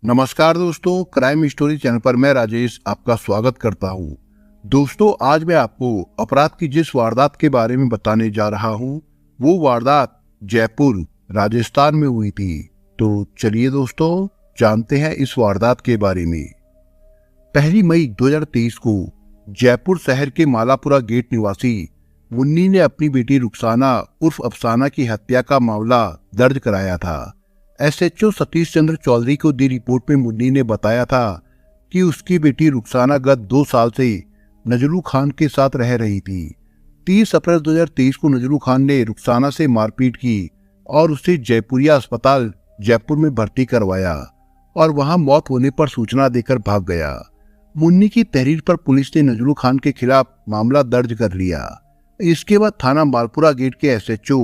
नमस्कार दोस्तों, crime story channel पर मैं राजेश आपका स्वागत करता हूं। दोस्तों, आज मैं आपको अपराध की जिस वारदात के बारे में बताने जा रहा हूं, वो वारदात जयपुर राजस्थान में हुई थी। तो चलिए दोस्तों, जानते हैं इस वारदात के बारे में। 1 मई 2023 को जयपुर शहर के मालापुरा गेट निवासी मुन्नी ने अपनी बेटी रुखसाना उर्फ अफसाना की हत्या का मामला दर्ज कराया था। एसएचओ सतीश चंद्र चौधरी को दी रिपोर्ट में मुन्नी ने बताया था कि उसकी बेटी रुखसाना गत 2 साल से नजरू खान के साथ रह रही थी। 30 अप्रैल 2023 को नजरू खान ने रुखसाना से मारपीट की और उसे जयपुरिया अस्पताल जयपुर में भर्ती करवाया और वहां मौत होने पर सूचना देकर भाग गया। मुन्नी की तहरीर पर पुलिस ने नजरू खान के खिलाफ मामला दर्ज कर लिया। इसके बाद थाना मालपुरा गेट के SHO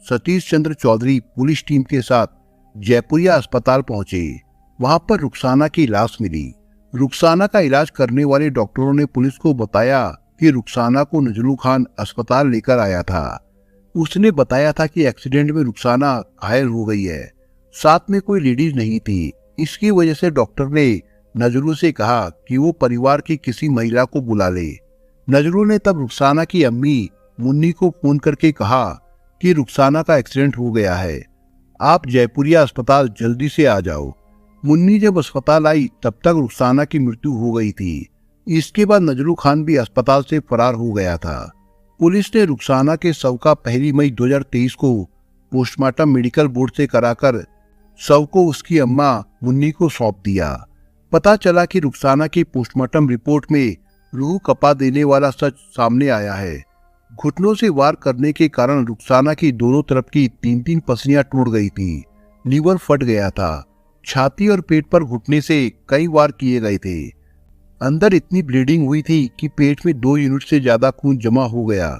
Satish Chandra Chaudhary police team के साथ जयपुरिया अस्पताल पहुंचे। वहां पर रुखसाना की लाश मिली। रुखसाना का इलाज करने वाले डॉक्टरों ने पुलिस को बताया कि रुखसाना को नजरू खान अस्पताल लेकर आया था। उसने बताया था कि एक्सीडेंट में रुखसाना घायल हो गई है, साथ में कोई लेडीज नहीं थी। इसकी वजह से डॉक्टर ने नजरू से कहा कि वो परिवार की किसी महिला को बुला ले। नजरू ने तब रुखसाना की अम्मी मुन्नी को फोन करके कहा कि रुखसाना का एक्सीडेंट हो गया है, आप जयपुरिया अस्पताल जल्दी से आ जाओ। मुन्नी जब अस्पताल आई तब तक रुखसाना की मृत्यु हो गई थी। इसके बाद नजरू खान भी अस्पताल से फरार हो गया था। पुलिस ने रुखसाना के शव का 1 मई 2023 को पोस्टमार्टम मेडिकल बोर्ड से कराकर शव को उसकी अम्मा मुन्नी को सौंप दिया। पता चला कि रुखसाना की पोस्टमार्टम रिपोर्ट में रूह कपा देने वाला सच सामने आया है। घुटनों से वार करने के कारण रुखसाना की दोनों तरफ की 3-3 पसलियां टूट गई थी। लीवर फट गया था। छाती और पेट पर घुटने से कई वार किए गए थे। अंदर इतनी ब्लीडिंग हुई थी कि पेट में 2 यूनिट से ज्यादा खून जमा हो गया।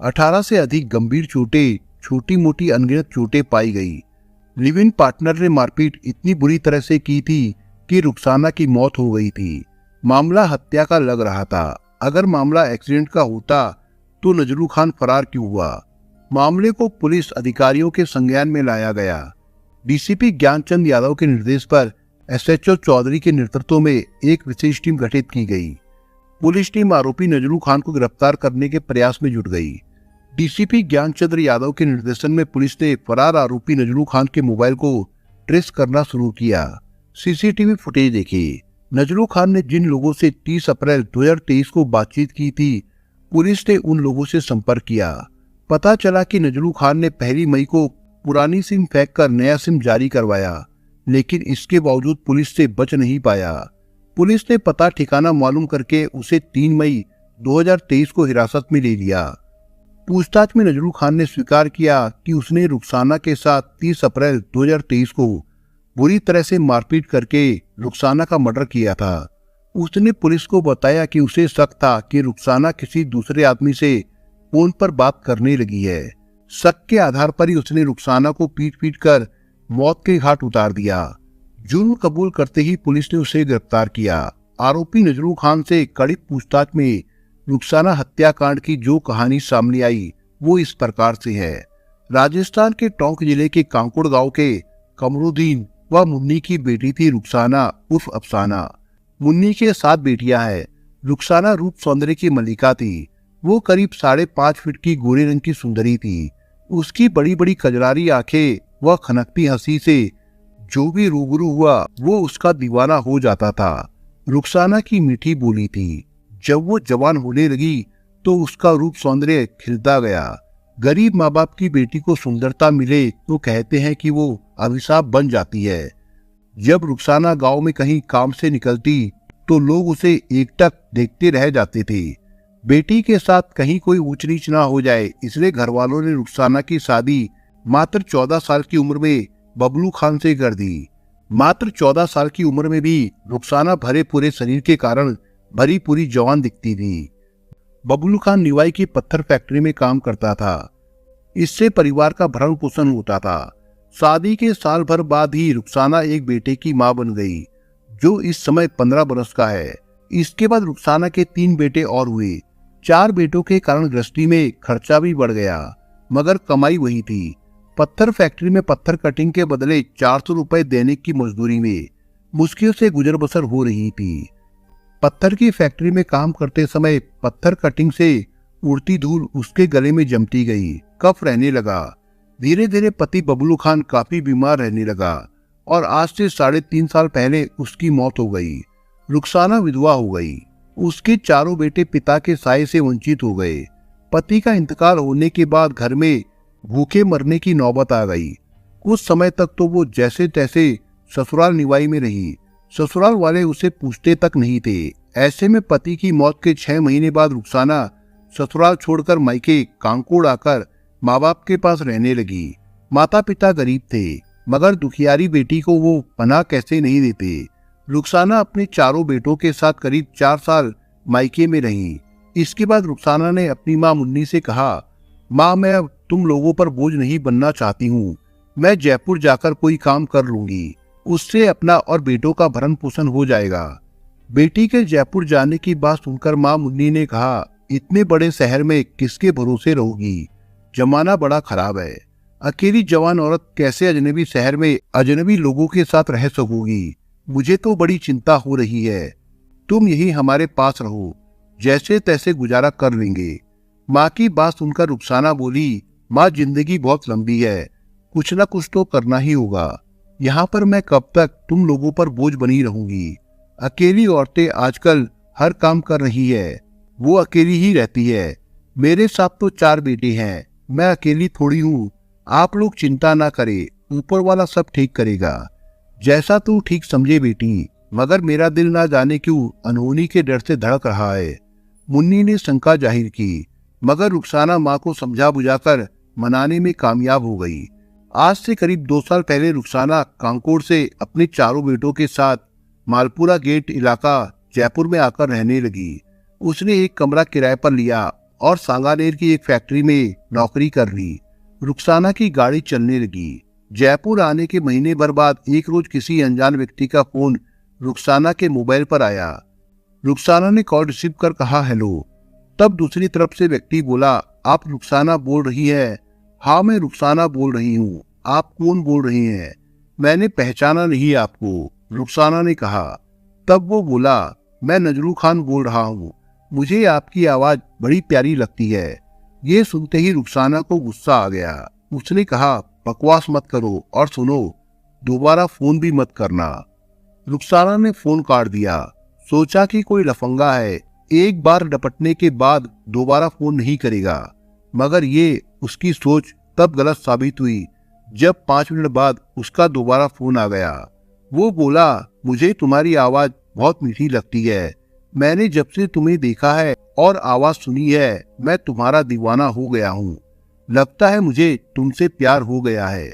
18 से अधिक गंभीर चोटें, छोटी मोटी अनगिनत चोटें पाई गई। लिव इन पार्टनर ने मारपीट इतनी बुरी तरह से की थी कि रुखसाना की मौत हो गई थी। मामला हत्या का लग रहा था। अगर मामला एक्सीडेंट का होता तो नजरू खान फरार क्यों हुआ? मामले को पुलिस अधिकारियों के संज्ञान में लाया गया। डीसीपी ज्ञानचंद यादव के निर्देश पर एसएचओ चौधरी के नेतृत्व में एक विशेष टीम गठित की गई। पुलिस टीम आरोपी नजरू खान को गिरफ्तार करने के प्रयास में जुट गई। डीसीपी ज्ञानचंद्र यादव के निर्देशन में पुलिस ने फरार आरोपी नजरू खान के मोबाइल को ट्रेस करना शुरू किया। सीसीटीवी फुटेज देखी। नजरू खान ने जिन लोगों से 30 अप्रैल 2023 को बातचीत की थी, पुलिस ने उन लोगों से संपर्क किया। पता चला कि नजरू खान ने 1 मई को पुरानी सिम फेंक कर नया सिम जारी करवाया, लेकिन इसके बावजूद पुलिस से बच नहीं पाया। पुलिस ने पता ठिकाना मालूम करके उसे 3 मई 2023 को हिरासत में ले लिया। पूछताछ में नजरू खान ने स्वीकार किया कि उसने रुखसाना के साथ 30 अप्रैल 2023 को बुरी तरह से मारपीट करके रुखसाना का मर्डर किया था। उसने पुलिस को बताया कि उसे शक था कि रुखसाना किसी दूसरे आदमी से फोन पर बात करने लगी है। शक के आधार पर ही उसने रुखसाना को पीट कर मौत के घाट उतार दिया। जुर्म कबूल करते ही पुलिस ने उसे गिरफ्तार किया। आरोपी नजरू खान से कड़ी पूछताछ में रुखसाना हत्याकांड की जो कहानी सामने आई वो इस प्रकार से है। राजस्थान के टोंक जिले के कांकुड़ गांव के कमरुद्दीन व मुन्नी की बेटी थी रुखसाना उर्फ अफसाना। मुन्नी के 7 बेटियां हैं। रुखसाना रूप सौंदर्य की मलिका थी। वो करीब 5.5 फीट की गोरे रंग की सुंदरी थी। उसकी बड़ी बड़ी कजरारी आंखें व खनकती हंसी से जो भी रूबरू हुआ वो उसका दीवाना हो जाता था। रुखसाना की मीठी बोली थी। जब वो जवान होने लगी तो उसका रूप सौंदर्य खिलता गया। गरीब माँ बाप की बेटी को सुंदरता मिले तो कहते हैं कि वो अभिशाप बन जाती है। जब रुखसाना गांव में कहीं काम से निकलती तो लोग उसे एकटक देखते रह जाते थे। बेटी के साथ कहीं कोई ऊंच नीच ना हो जाए, इसलिए घर वालों ने रुखसाना की शादी मात्र 14 साल की उम्र में बबलू खान से कर दी। मात्र 14 साल की उम्र में भी रुखसाना भरे पूरे शरीर के कारण भरी पूरी जवान दिखती थी। बबलू खान निवाई की पत्थर फैक्ट्री में काम करता था। इससे परिवार का भरण पोषण होता था। शादी के साल भर बाद ही रुखसाना एक बेटे की मां बन गई, जो इस समय 15 बरस का है। इसके बाद रुखसाना के 3 बेटे और हुए। 4 बेटों के कारण गृहस्थी में खर्चा भी बढ़ गया, मगर कमाई वही थी। पत्थर फैक्ट्री में पत्थर कटिंग के बदले 400 रुपए दैनिक की मजदूरी में मुश्किल से गुजर बसर हो रही थी। पत्थर की फैक्ट्री में काम करते समय पत्थर कटिंग से उड़ती धूल उसके गले में जमती गई, कफ रहने लगा। धीरे धीरे पति बबलू खान काफी बीमार रहने लगा और आज से 3.5 साल पहले उसकी मौत हो गई। रुखसाना विधवा हो गई। उसके चारों बेटे पिता के साये से वंचित हो गए। पति का इंतकाल होने के बाद घर में भूखे मरने की नौबत आ गई। कुछ समय तक तो वो जैसे तैसे ससुराल निवाई में रही। ससुराल वाले उसे पूछते तक नहीं थे। ऐसे में पति की मौत के 6 महीने बाद रुखसाना ससुराल छोड़कर मायके कांकोड़ आकर माँ बाप के पास रहने लगी। माता पिता गरीब थे, मगर दुखियारी बेटी को वो पनाह कैसे नहीं देते। रुखसाना अपने चारों बेटों के साथ करीब 4 साल मायके में रही। इसके बाद रुखसाना ने अपनी माँ मुन्नी से कहा, माँ मैं अब तुम लोगों पर बोझ नहीं बनना चाहती हूँ। मैं जयपुर जाकर कोई काम कर लूंगी, उससे अपना और बेटों का भरण पोषण हो जाएगा। बेटी के जयपुर जाने की बात सुनकर माँ मुन्नी ने कहा, इतने बड़े शहर में किसके भरोसे रहोगी? जमाना बड़ा खराब है। अकेली जवान औरत कैसे अजनबी शहर में अजनबी लोगों के साथ रह सकोगी? मुझे तो बड़ी चिंता हो रही है। तुम यही हमारे पास रहो, जैसे तैसे गुजारा कर लेंगे। माँ की बात सुनकर रुखसाना बोली, माँ जिंदगी बहुत लंबी है, कुछ ना कुछ तो करना ही होगा। यहाँ पर मैं कब तक तुम लोगों पर बोझ बनी रहूंगी? अकेली औरतें आजकल हर काम कर रही है, वो अकेली ही रहती है। मेरे साथ तो 4 बेटे हैं, मैं अकेली थोड़ी हूँ। आप लोग चिंता ना करें, ऊपर वाला सब ठीक करेगा। जैसा तू ठीक समझे बेटी, मगर मेरा दिल ना जाने क्यों अनहोनी के डर से धड़क रहा है। मुन्नी ने शंका जाहिर की, मगर रुखसाना माँ को समझा बुझाकर मनाने में कामयाब हो गई। आज से करीब 2 साल पहले रुखसाना कांकोड़ से अपने चारों बेटों के साथ मालपुरा गेट इलाका जयपुर में आकर रहने लगी। उसने एक कमरा किराए पर लिया और सांगानेर की एक फैक्ट्री में नौकरी कर ली। रुखसाना की गाड़ी चलने लगी। जयपुर आने के महीने भर बाद एक रोज किसी अनजान व्यक्ति का फोन रुखसाना के मोबाइल पर आया। रुखसाना ने कॉल रिसीव कर कहा, हेलो। तब दूसरी तरफ से व्यक्ति बोला, आप रुखसाना बोल रही है? हाँ मैं रुखसाना बोल रही हूँ। आप कौन बोल रही हैं? मैंने पहचाना नहीं आपको, रुखसाना ने कहा। तब वो बोला, मैं नजरू खान बोल रहा हूँ, मुझे आपकी आवाज बड़ी प्यारी लगती है। ये सुनते ही रुखसाना को गुस्सा आ गया। उसने कहा, बकवास मत करो और सुनो, दोबारा फोन भी मत करना। रुखसाना ने फोन काट दिया। सोचा कि कोई लफंगा है, एक बार डपटने के बाद दोबारा फोन नहीं करेगा। मगर ये उसकी सोच तब गलत साबित हुई जब 5 मिनट बाद उसका दोबारा फोन आ गया। वो बोला, मुझे तुम्हारी आवाज बहुत मीठी लगती है। मैंने जब से तुम्हें देखा है और आवाज सुनी है, मैं तुम्हारा दीवाना हो गया हूँ। लगता है मुझे तुमसे प्यार हो गया है।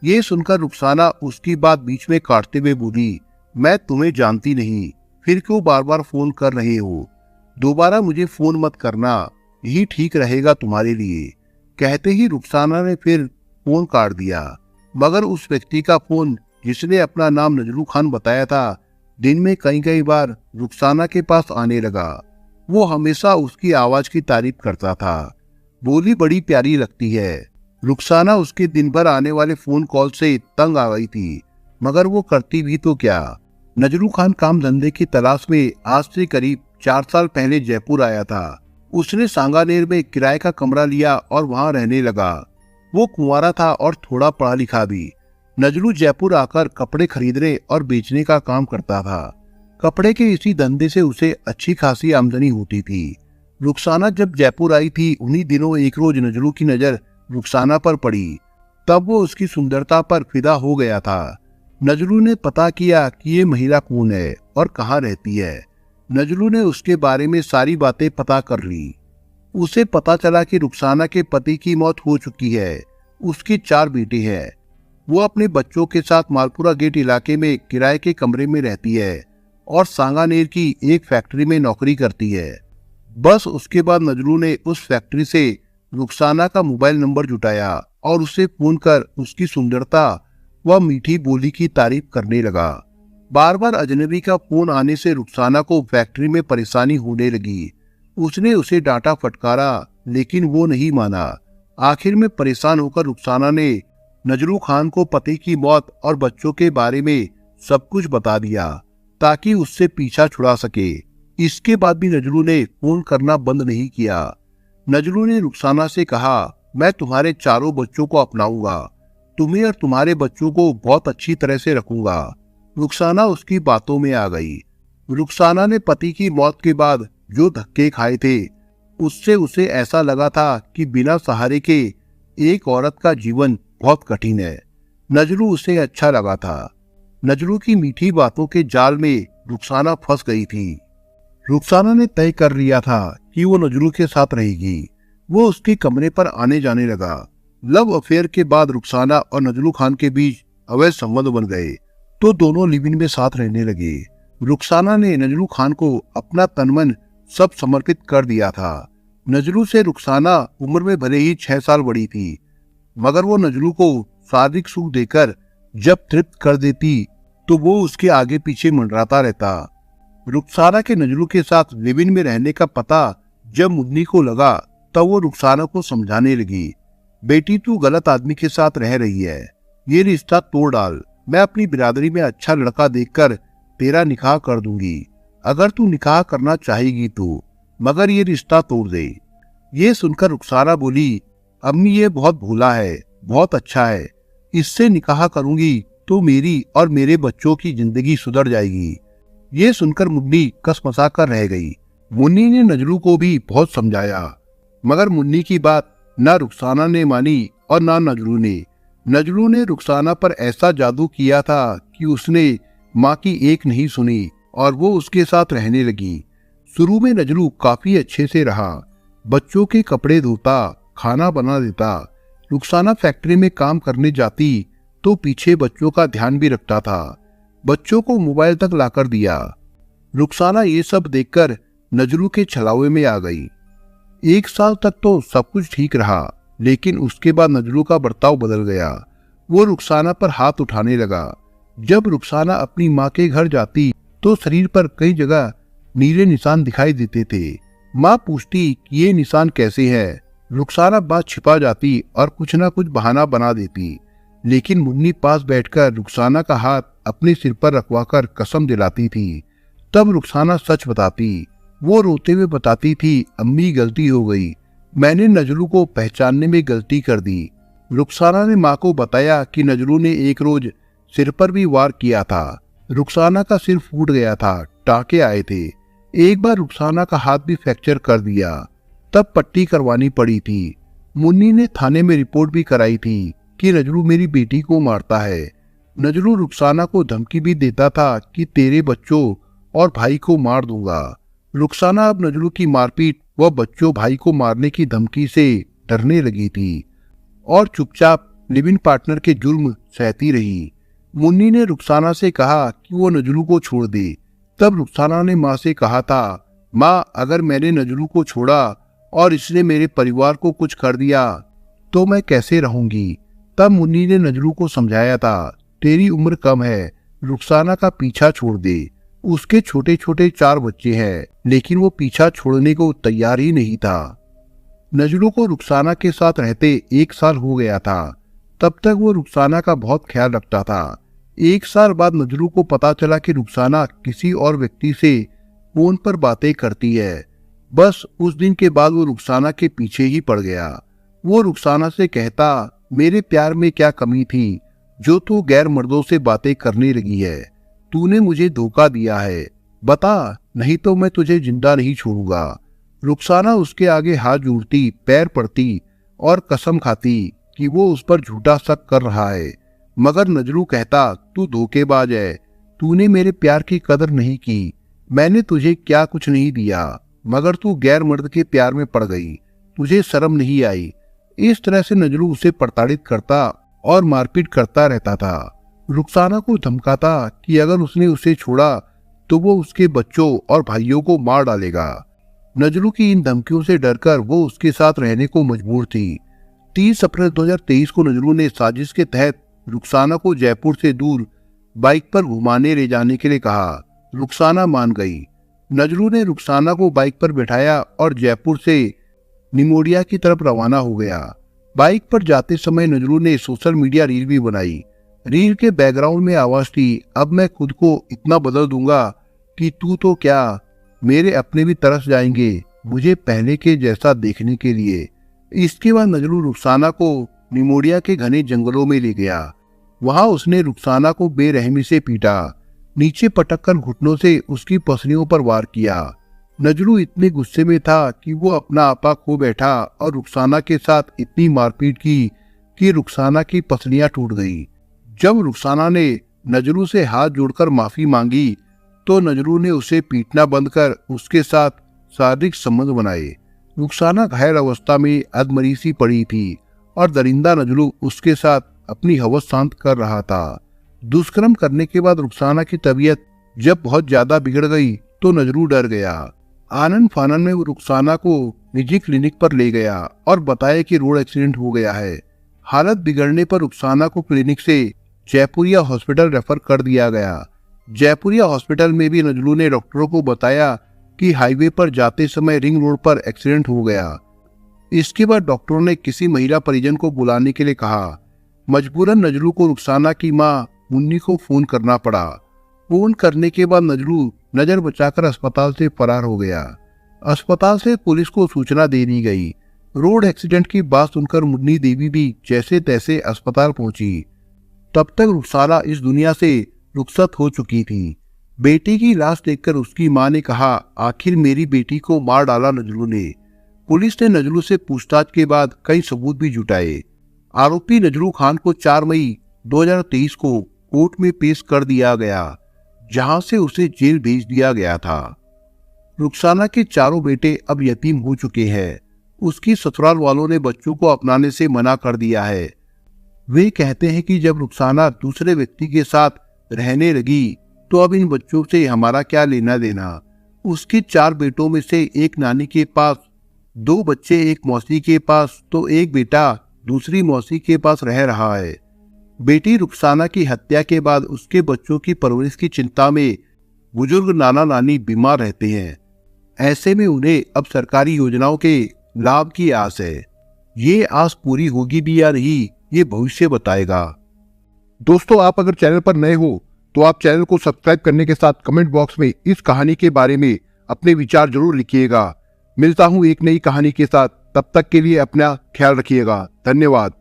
ये सुनकर रुखसाना उसकी बात बीच में काटते हुए बोली, मैं तुम्हें जानती नहीं, फिर क्यों बार बार फोन कर रहे हो? दोबारा मुझे फोन मत करना, यही ठीक रहेगा तुम्हारे लिए। कहते ही रुखसाना ने फिर फोन काट दिया। मगर उस व्यक्ति का फोन, जिसने अपना नाम नजरू खान बताया था, दिन में कई बार रुखसाना के पास आने लगा। वो हमेशा उसकी आवाज की तारीफ करता था, बोली बड़ी प्यारी लगती है। रुखसाना उसके दिन भर आने वाले फोन कॉल से तंग आ गई थी, मगर वो करती भी तो क्या। नजरू खान काम धंधे की तलाश में आज से करीब 4 साल पहले जयपुर आया था। उसने सांगानेर में किराए का कमरा लिया और वहां रहने लगा। वो कुंवारा था और थोड़ा पढ़ा लिखा भी। नजरू जयपुर आकर कपड़े खरीदने और बेचने का काम करता था। कपड़े के इसी धंधे से उसे अच्छी खासी आमदनी होती थी। रुखसाना जब जयपुर आई थी, उन्हीं दिनों एक रोज नजरू की नजर रुखसाना पर पड़ी। तब वो उसकी सुंदरता पर फिदा हो गया था। नजरू ने पता किया कि ये महिला कौन है और कहाँ रहती है। नजरू ने उसके बारे में सारी बातें पता कर ली। उसे पता चला कि रुखसाना के पति की मौत हो चुकी है। उसके 4 बेटे हैं। वो अपने बच्चों के साथ मालपुरा गेट इलाके में किराए के कमरे में रहती है और सांगानेर की एक फैक्ट्री में नौकरी करती है। बस उसके बाद नजरू ने उस फैक्ट्री से रुखसाना का मोबाइल नंबर जुटाया और उसे फोन कर उसकी सुंदरता व मीठी बोली की तारीफ करने लगा। बार बार अजनबी का फोन आने से रुखसाना को फैक्ट्री में परेशानी होने लगी। उसने उसे डांटा फटकारा, लेकिन वो नहीं माना। आखिर में परेशान होकर रुखसाना ने नजरू खान को पति की मौत और बच्चों के बारे में सब कुछ बता दिया ताकि उससे पीछा छुड़ा सके। इसके बाद भी नजरू ने फोन करना बंद नहीं किया। नजरू ने रुखसाना से कहा, मैं तुम्हारे चारों बच्चों को अपनाऊंगा, तुम्हें और तुम्हारे बच्चों को बहुत अच्छी तरह से रखूंगा। रुखसाना उसकी बातों में आ गई। रुखसाना ने पति की मौत के बाद जो धक्के खाए थे, उससे उसे ऐसा लगा था कि बिना सहारे के एक औरत का जीवन बहुत कठिन है। नजरू उसे अच्छा लगा था। नजरू की मीठी बातों के जाल में रुखसाना फंस गई थी। रुखसाना ने तय कर लिया था कि वो नजरू के साथ रहेगी। वो उसके कमरे पर आने जाने लगा। लव अफेयर के बाद रुखसाना और नजरू खान के बीच अवैध संबंध बन गए तो दोनों लिव इन में साथ रहने लगे। रुखसाना ने नजरू खान को अपना तनमन सब समर्पित कर दिया था। नजरू से रुखसाना उम्र में भले ही 6 साल बड़ी थी, मगर वो नजरू को शारीरिक सुख देकर जब तृप्त कर देती तो वो उसके आगे पीछे मंडराता रहता। रुखसाना के नजरू के साथ लिव इन में रहने का पता जब मुन्नी को लगा तब वो रुखसाना को समझाने लगी, बेटी तू गलत आदमी के साथ रह रही है, ये रिश्ता तोड़ डाल। मैं अपनी बिरादरी में अच्छा लड़का देखकर तेरा निकाह कर दूंगी, अगर तू निकाह करना चाहेगी तो, मगर ये रिश्ता तोड़ दे। ये सुनकर रुखसाना बोली, अम्मी ये बहुत भोला है, बहुत अच्छा है, इससे निकाह करूंगी तो मेरी और मेरे बच्चों की जिंदगी सुधर जाएगी। ये सुनकर मुन्नी कसमसा कर रह गई। मुन्नी ने नजरू को भी बहुत समझाया, मगर मुन्नी की बात ना रुखसाना ने मानी और ना नजरू ने। नजरू ने रुखसाना पर ऐसा जादू किया था कि उसने माँ की एक नहीं सुनी और वो उसके साथ रहने लगी। शुरू में नजरू काफी अच्छे से रहा, बच्चों के कपड़े धोता, खाना बना देता। रुखसाना फैक्ट्री में काम करने जाती तो पीछे बच्चों का ध्यान भी रखता था, बच्चों को मोबाइल तक लाकर दिया। रुखसाना ये सब देखकर नजरू के छलावे में आ गई। 1 साल तक तो सब कुछ ठीक रहा, लेकिन उसके बाद नजरू का बर्ताव बदल गया। वो रुखसाना पर हाथ उठाने लगा। जब रुखसाना अपनी माँ के घर जाती तो शरीर पर कई जगह नीले निशान दिखाई देते थे। माँ पूछती कि ये निशान कैसे है। रुखसाना बात छिपा जाती और कुछ ना कुछ बहाना बना देती, लेकिन मुन्नी पास बैठकर रुखसाना का हाथ अपने सिर पर रखवाकर कसम दिलाती थी। तब रुखसाना सच बताती। वो रोते हुए बताती थी, अम्मी गलती हो गई, मैंने नजरू को पहचानने में गलती कर दी। रुखसाना ने माँ को बताया कि नजरू ने एक रोज सिर पर भी वार किया था। रुखसाना का सिर फूट गया था, टाके आए थे। एक बार रुखसाना का हाथ भी फ्रैक्चर कर दिया, तब पट्टी करवानी पड़ी थी। मुन्नी ने थाने में रिपोर्ट भी कराई थी कि नजरू मेरी बेटी को मारता है। नजरू रुखसाना को धमकी भी देता था कि तेरे बच्चों और भाई को मार दूंगा। रुखसाना अब नजरू की मारपीट व बच्चों भाई को मारने की धमकी से डरने लगी थी और चुपचाप लिव इन पार्टनर के जुर्म सहती रही। मुन्नी ने रुखसाना से कहा कि वो नजरू को छोड़ दे। तब रुखसाना ने माँ से कहा था, माँ अगर मैंने नजरू को छोड़ा और इसने मेरे परिवार को कुछ कर दिया तो मैं कैसे रहूंगी। तब मुन्नी ने नजरू को समझाया था, तेरी उम्र कम है, रुखसाना का पीछा छोड़ दे। उसके छोटे छोटे 4 बच्चे हैं, लेकिन वो पीछा छोड़ने को तैयार ही नहीं था। नजरू को रुखसाना के साथ रहते 1 साल हो गया था। तब तक वो रुखसाना का बहुत ख्याल रखता था। 1 साल बाद नजरू को पता चला कि रुखसाना किसी और व्यक्ति से फोन पर बातें करती है। बस उस दिन के बाद वो रुखसाना के पीछे ही पड़ गया। वो रुखसाना से कहता, मेरे प्यार में क्या कमी थी जो तू गैर मर्दों से बातें करने लगी है। तूने मुझे धोखा दिया है, बता, नहीं तो मैं तुझे जिंदा नहीं छोड़ूंगा। रुखसाना उसके आगे हाथ जोड़ती, पैर पड़ती और कसम खाती कि वो उस पर झूठा शक कर रहा है। मगर नजरू कहता, तू धोखेबाज है, तूने मेरे प्यार की कदर नहीं की। मैंने तुझे क्या कुछ नहीं दिया, मगर तू गैर मर्द के प्यार में पड़ गई, तुझे शर्म नहीं आई। इस तरह से नजरू उसे प्रताड़ित करता और मारपीट करता रहता था। रुखसाना को धमकाता कि अगर उसने उसे छोड़ा तो वो उसके बच्चों और भाइयों को मार डालेगा। नजरू की इन धमकियों से डरकर वो उसके साथ रहने को मजबूर थी। 30 अप्रैल 2023 को नजरू ने साजिश के तहत रुखसाना को जयपुर से दूर बाइक पर घुमाने ले जाने के लिए कहा। रुखसाना मान गई। नजरू ने रुखसाना को बाइक पर बिठाया और जयपुर से निमोडिया की तरफ रवाना हो गया। बाइक पर जाते समय नजरू ने सोशल मीडिया रील भी बनाई। रील के बैकग्राउंड में आवाज थी, अब मैं खुद को इतना बदल दूंगा कि तू तो क्या, मेरे अपने भी तरस जाएंगे मुझे पहले के जैसा देखने के लिए। इसके बाद नजरू रुखसाना को निमोडिया के घने जंगलों में ले गया। वहां उसने रुखसाना को बेरहमी से पीटा, नीचे पटककर घुटनों से उसकी पसलियों पर वार किया। नजरू इतने गुस्से में था कि वो अपना आपा खो बैठा और रुखसाना के साथ इतनी मारपीट की कि रुखसाना की पसलियां टूट गई। जब रुखसाना ने नजरू से हाथ जोड़कर माफी मांगी तो नजरू ने उसे पीटना बंद कर उसके साथ शारीरिक संबंध बनाए। रुखसाना घायल अवस्था में अधमरी सी पड़ी थी और दरिंदा नजरू उसके साथ अपनी हवस शांत कर रहा था। दुष्कर्म करने के बाद रुखसाना की तबीयत जब बहुत ज्यादा बिगड़ गई तो नजरू डर गया। आनन फानन में वो रुखसाना को निजी क्लिनिक पर ले गया और बताया कि रोड एक्सीडेंट हो गया है। हालत बिगड़ने पर रुखसाना को क्लिनिक से जयपुरिया हॉस्पिटल रेफर कर दिया गया। जयपुरिया हॉस्पिटल में भी नजरू ने डॉक्टरों को बताया कि हाईवे पर जाते समय रिंग रोड पर एक्सीडेंट हो गया। इसके बाद डॉक्टरों ने किसी महिला परिजन को बुलाने के लिए कहा। मजबूरन नजरू को रुखसाना की मां मुन्नी को फोन करना पड़ा। फोन करने के बाद नजरू नजर बचाकर अस्पताल से फरार हो गया। अस्पताल से पुलिस को सूचना दे दी गई। रोड एक्सीडेंट की बात सुनकर मुन्नी देवी भी जैसे तैसे अस्पताल पहुंची। तब तक रुखसाना इस दुनिया से रुखसत हो चुकी थी। बेटी की लाश देखकर उसकी मां ने कहा, आखिर मेरी बेटी को मार डाला नजरू ने। पुलिस ने नजरू से पूछताछ के बाद कई सबूत भी जुटाए। आरोपी नजरू खान को 4 मई 2023 को कोर्ट में पेश कर दिया गया, जहां से उसे जेल भेज दिया गया था। रुखसाना के चारों बेटे अब यतीम हो चुके हैं। उसकी ससुराल वालों ने बच्चों को अपनाने से मना कर दिया है। वे कहते हैं कि जब रुखसाना दूसरे व्यक्ति के साथ रहने लगी तो अब इन बच्चों से हमारा क्या लेना देना। उसके 4 बेटों में से एक नानी के पास, 2 बच्चे एक मौसी के पास तो एक बेटा दूसरी मौसी के पास रह रहा है। बेटी रुखसाना की हत्या के बाद उसके बच्चों की परवरिश की चिंता में बुजुर्ग नाना नानी बीमार रहते हैं। ऐसे में उन्हें अब सरकारी योजनाओं के लाभ की आस है। ये आस पूरी होगी भी या नहीं, ये भविष्य बताएगा। दोस्तों, आप अगर चैनल पर नए हो तो आप चैनल को सब्सक्राइब करने के साथ कमेंट बॉक्स में इस कहानी के बारे में अपने विचार जरूर लिखिएगा। मिलता हूं एक नई कहानी के साथ, तब तक के लिए अपना ख्याल रखिएगा। धन्यवाद।